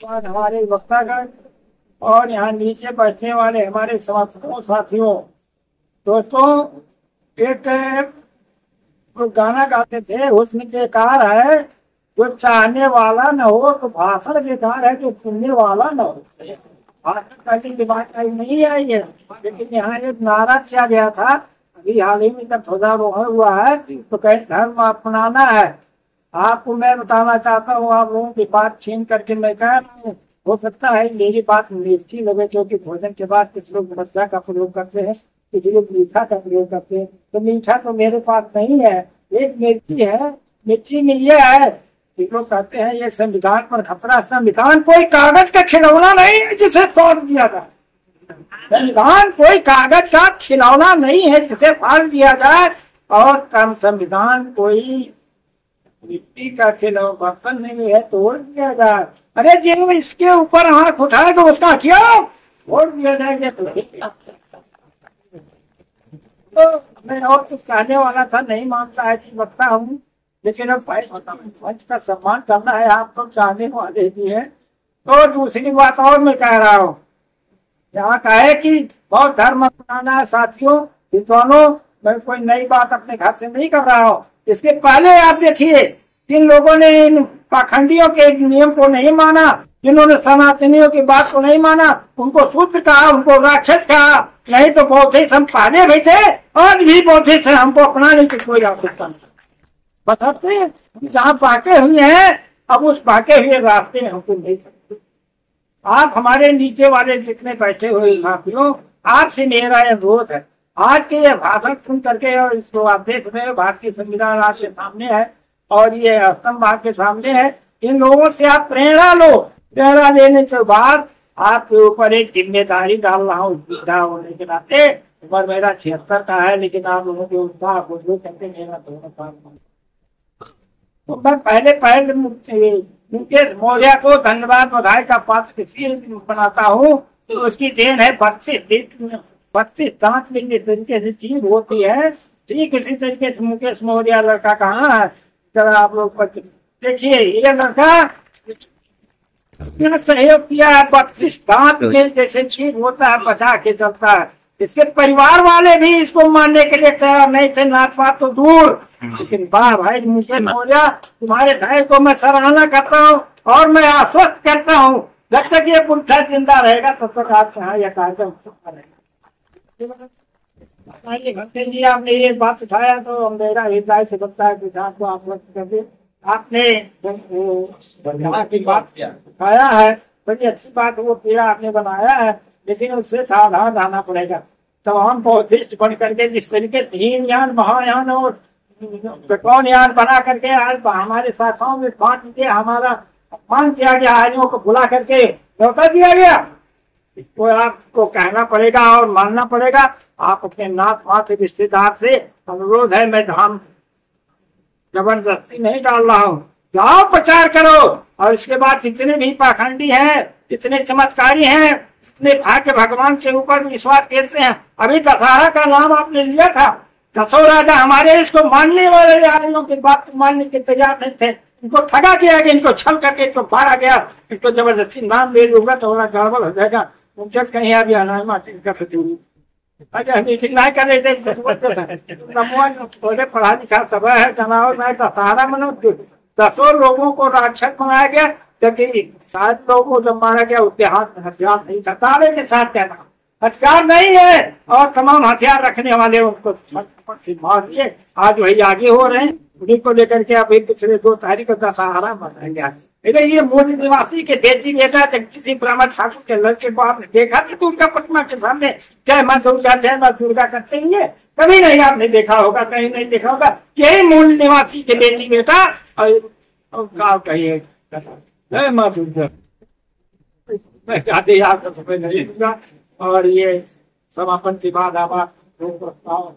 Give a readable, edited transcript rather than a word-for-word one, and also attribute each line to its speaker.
Speaker 1: और हमारे वक्तागण और यहाँ नीचे बैठने वाले हमारे समर्थकों साथियों, दोस्तों, एक वो गाना गाते थे, उसमें बेकार है जो चाहने वाला न हो, तो भाषण बेकार है जो सुनने वाला न हो। भाषण करने की बात कहीं नहीं आई है, लेकिन यहाँ एक नारा किया गया था अभी हाल ही में, जब ध्वजारोहण हुआ है, तो कहीं धर्म अपनाना है। आपको मैं बताना चाहता हूँ, आप लोगों की बात छीन करके मैं कह रहा हूँ, हो सकता है मेरी बात मिर्ची लगे, क्योंकि भोजन के बाद कुछ लोग मरचा का प्रयोग करते हैं, कुछ लोग मीठा का प्रयोग करते हैं। तो मीठा तो मेरे पास नहीं है, एक मिर्ची है। मिर्ची में ये है कि लोग कहते हैं ये संविधान पर खतरा। संविधान कोई कागज का खिलौना नहीं है जिसे तोड़ दिया जाए। संविधान कोई कागज का खिलौना नहीं है जिसे फाड़ दिया जाए, और कम संविधान कोई मिट्टी का खिलौना बर्तन नहीं है तोड़ दिया जाए। अरे जो इसके ऊपर हाथ उठाए तो उसका क्या तोड़ दिया जाएगा। तो मैं और कुछ कहने वाला था, नहीं मानता है कि बकता हूँ, लेकिन अब पंच का सम्मान करना है, आप तो चाहने वाले भी हैं। तो दूसरी बात और मैं कह रहा हूँ, यहाँ कहे कि बहुत धर्म अपनाना है। साथियों, विद्वानों, मैं कोई नई बात अपने घर से नहीं कर रहा हूँ। इसके पहले आप देखिए, जिन लोगों ने इन पाखंडियों के नियम को नहीं माना, जिन्होंने सनातनियों की बात को नहीं माना, उनको शूद्र कहा, उनको राक्षस कहा। नहीं तो बौद्धिस्ट हम पहले भी थे, आज भी बौद्धिस्ट है, हमको अपनाने की कोई आवश्यकता नहीं। बताते जहाँ बाके हुए हैं, अब उस बाके हुए रास्ते में हमको नहीं सकते। आप हमारे नीचे वाले जितने बैठे हुए साथियों, आपसे मेरा अनुरोध है, आज के ये भाषण सुन करके, और इसको आप देख रहे हो, भारतीय संविधान आपके सामने है और ये स्तंभ आपके सामने है, इन लोगों से आप प्रेरणा लो। प्रेरणा लेने के बाद आपके ऊपर एक जिम्मेदारी डाल रहा हूँ, वृद्धा होने के नाते। उम्र मेरा 76 का है, लेकिन आप लोगों के उत्साह बुजुर्ग करके मेरा 2 साल। तो मैं पहले मुकेश मौर्य को धन्यवाद बधाई का पात्र इसलिए बनाता हूँ, तो उसकी देन है 32 दांत लेने तरीके से चीज होती है। ठीक इसी तरीके से मुकेश मौर्य लड़का कहाँ है, जरा आप लोग देखिए, ये लड़का सहयोग किया है। 32 दांत में जैसे चीज होता है, बचा के चलता है। इसके परिवार वाले भी इसको मानने के लिए तैयार नहीं थे, नात पात तो दूर। लेकिन वाह भाई मुकेश मौर्य, तुम्हारे धैर्य को मैं सराहना करता हूँ और मैं आश्वस्त करता हूँ, जब तक ये पुरुष जिंदा रहेगा तब तक आपके यहाँ यह कार्यक्रम रहेगा। घंटे जी आपने ये बात उठाया तो मेरा हृदय से लगता है कि आपको आश्वस्त करके आपने की बात उठाया है, बड़ी अच्छी बात, वो पीड़ा आपने बनाया है, लेकिन उससे सावधान रहना पड़ेगा। तमाम बौद्धिस्ट बन करके जिस तरीके से हीनयान, महायान और कौनयान बना करके आज हमारे शाखाओं में बांट के हमारा अपमान किया गया, आर्यों को बुला करके न्योता दिया गया, इसको आपको कहना पड़ेगा और मानना पड़ेगा। आप अपने नाथ माँ से, रिश्तेदार से अनुरोध है, मैं धाम जबरदस्ती नहीं डाल रहा हूँ, जाओ प्रचार करो। और इसके बाद जितने भी पाखंडी हैं, जितने चमत्कारी हैं, जितने भाग्य भगवान के ऊपर विश्वास करते हैं, अभी दशहरा का नाम आपने लिया था, 10 राजा हमारे इसको मानने वाले आर्यों की बात को मानने के तैयार नहीं थे। इनको ठगा किया गया, इनको छल करके इनको मारा गया, इनको जबरदस्ती नाम ले लूंगा तो बड़ा गड़बड़ हो जाएगा। मुझे कहीं अभी आना नहीं कर रहे थे, पढ़ा लिखा सब है जनावर में दशहरा मनो 10 लोगों को राक्षस बनाया गया, जबकि 7 लोगों को जब मारा गया उसके हाथ में हथियार नहीं था। तारे के साथ कहना हथियार नहीं है, और तमाम हथियार रखने वाले उनको मार दिए। आज वही आगे हो रहे हैं, उन्हीं को लेकर के अब एक पिछले 2 तारीख को दशहरा मनाएंगे। ये मूल निवासी के बेटी बेटा किसी ब्राह्मण ठाकुर के लड़के को आपने देखा था तो उनका प्रतिमा के सामने जय माँ दुर्गा करते हैं? कभी नहीं आपने देखा होगा, कहीं नहीं देखा होगा। यही मूल निवासी के बेटी बेटा और कहिए जय माँ दुर्गा। मैं चाहते आपको समय नहीं दूंगा, और ये समापन के बाद आप प्रस्ताव